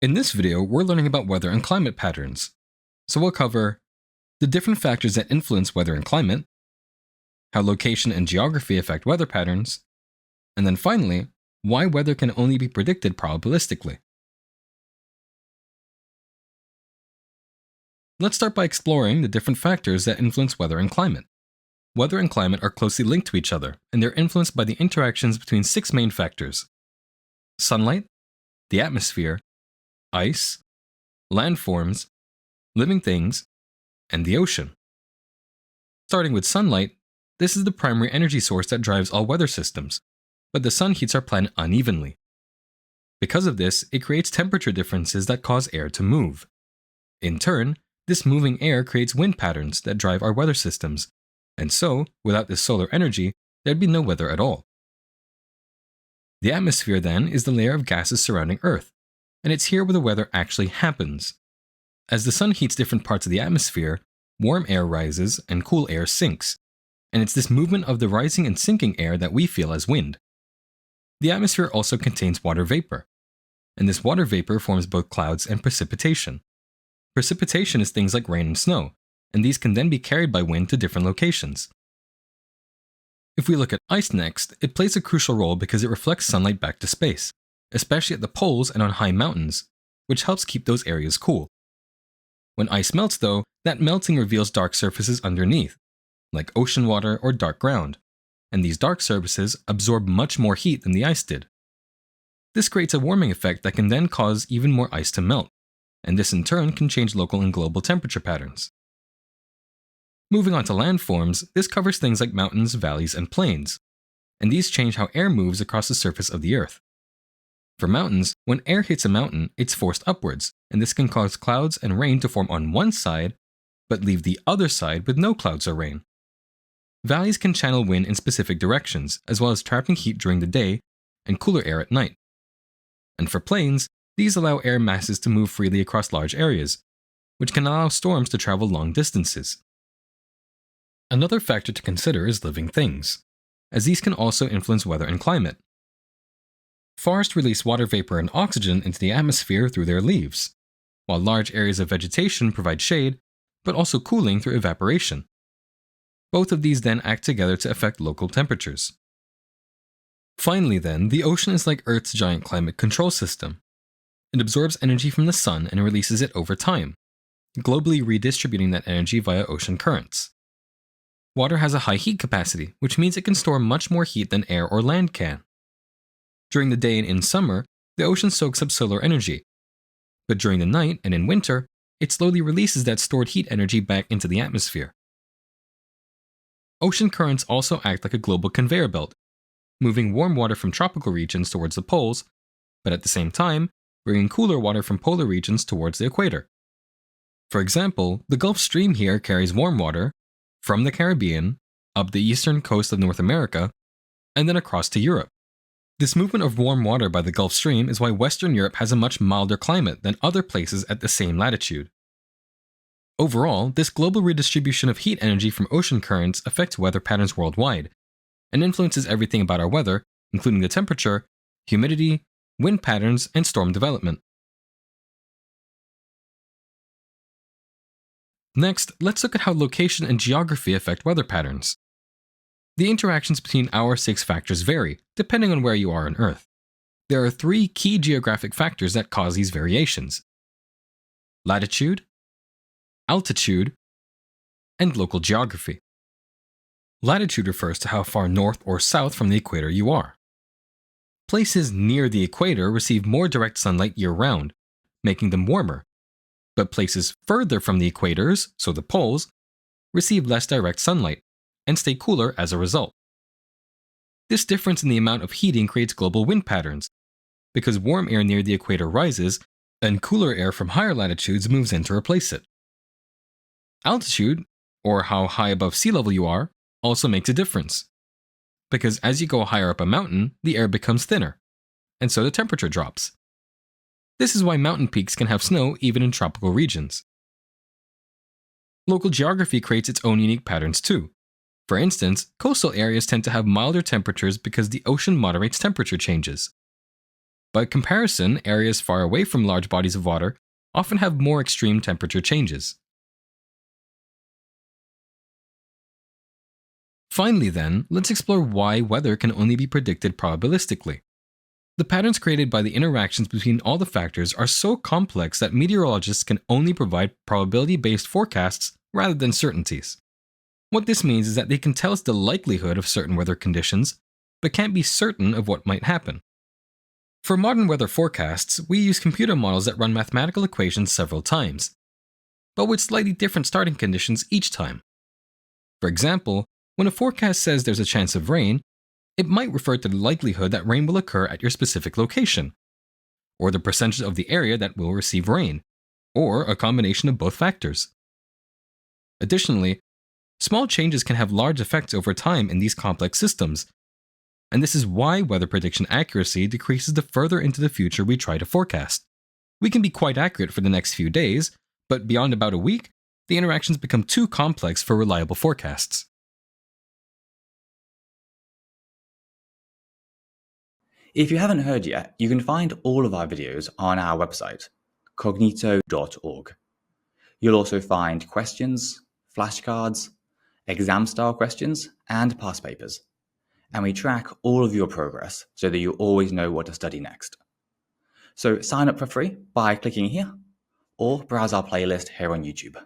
In this video, we're learning about weather and climate patterns. So we'll cover the different factors that influence weather and climate, how location and geography affect weather patterns, and then finally, why weather can only be predicted probabilistically. Let's start by exploring the different factors that influence weather and climate. Weather and climate are closely linked to each other, and they're influenced by the interactions between 6 main factors: sunlight, the atmosphere, ice, landforms, living things, and the ocean. Starting with sunlight, this is the primary energy source that drives all weather systems, but the sun heats our planet unevenly. Because of this, it creates temperature differences that cause air to move. In turn, this moving air creates wind patterns that drive our weather systems, and so, without this solar energy, there'd be no weather at all. The atmosphere, then, is the layer of gases surrounding Earth, and it's here where the weather actually happens. As the sun heats different parts of the atmosphere, warm air rises and cool air sinks, and it's this movement of the rising and sinking air that we feel as wind. The atmosphere also contains water vapor, and this water vapor forms both clouds and precipitation. Precipitation is things like rain and snow, and these can then be carried by wind to different locations. If we look at ice next, it plays a crucial role because it reflects sunlight back to space, especially at the poles and on high mountains, which helps keep those areas cool. When ice melts though, that melting reveals dark surfaces underneath, like ocean water or dark ground, and these dark surfaces absorb much more heat than the ice did. This creates a warming effect that can then cause even more ice to melt, and this in turn can change local and global temperature patterns. Moving on to landforms, this covers things like mountains, valleys, and plains, and these change how air moves across the surface of the Earth. For mountains, when air hits a mountain, it's forced upwards, and this can cause clouds and rain to form on one side, but leave the other side with no clouds or rain. Valleys can channel wind in specific directions, as well as trapping heat during the day and cooler air at night. And for plains, these allow air masses to move freely across large areas, which can allow storms to travel long distances. Another factor to consider is living things, as these can also influence weather and climate. Forests release water vapor and oxygen into the atmosphere through their leaves, while large areas of vegetation provide shade, but also cooling through evaporation. Both of these then act together to affect local temperatures. Finally then, the ocean is like Earth's giant climate control system. It absorbs energy from the sun and releases it over time, globally redistributing that energy via ocean currents. Water has a high heat capacity, which means it can store much more heat than air or land can. During the day and in summer, the ocean soaks up solar energy, but during the night and in winter, it slowly releases that stored heat energy back into the atmosphere. Ocean currents also act like a global conveyor belt, moving warm water from tropical regions towards the poles, but at the same time, bringing cooler water from polar regions towards the equator. For example, the Gulf Stream here carries warm water from the Caribbean, up the eastern coast of North America, and then across to Europe. This movement of warm water by the Gulf Stream is why Western Europe has a much milder climate than other places at the same latitude. Overall, this global redistribution of heat energy from ocean currents affects weather patterns worldwide, and influences everything about our weather, including the temperature, humidity, wind patterns, and storm development. Next, let's look at how location and geography affect weather patterns. The interactions between our 6 factors vary, depending on where you are on Earth. There are 3 key geographic factors that cause these variations: latitude, altitude, and local geography. Latitude refers to how far north or south from the equator you are. Places near the equator receive more direct sunlight year-round, making them warmer, but places further from the equators, so the poles, receive less direct sunlight, and stay cooler as a result. This difference in the amount of heating creates global wind patterns, because warm air near the equator rises, and cooler air from higher latitudes moves in to replace it. Altitude, or how high above sea level you are, also makes a difference, because as you go higher up a mountain, the air becomes thinner, and so the temperature drops. This is why mountain peaks can have snow even in tropical regions. Local geography creates its own unique patterns too. For instance, coastal areas tend to have milder temperatures because the ocean moderates temperature changes. By comparison, areas far away from large bodies of water often have more extreme temperature changes. Finally, then, let's explore why weather can only be predicted probabilistically. The patterns created by the interactions between all the factors are so complex that meteorologists can only provide probability-based forecasts rather than certainties. What this means is that they can tell us the likelihood of certain weather conditions, but can't be certain of what might happen. For modern weather forecasts, we use computer models that run mathematical equations several times, but with slightly different starting conditions each time. For example, when a forecast says there's a chance of rain, it might refer to the likelihood that rain will occur at your specific location, or the percentage of the area that will receive rain, or a combination of both factors. Additionally, small changes can have large effects over time in these complex systems, and this is why weather prediction accuracy decreases the further into the future we try to forecast. We can be quite accurate for the next few days, but beyond about a week, the interactions become too complex for reliable forecasts. If you haven't heard yet, you can find all of our videos on our website, cognito.org. You'll also find questions, flashcards, exam-style questions, and past papers. And we track all of your progress so that you always know what to study next. So sign up for free by clicking here, or browse our playlist here on YouTube.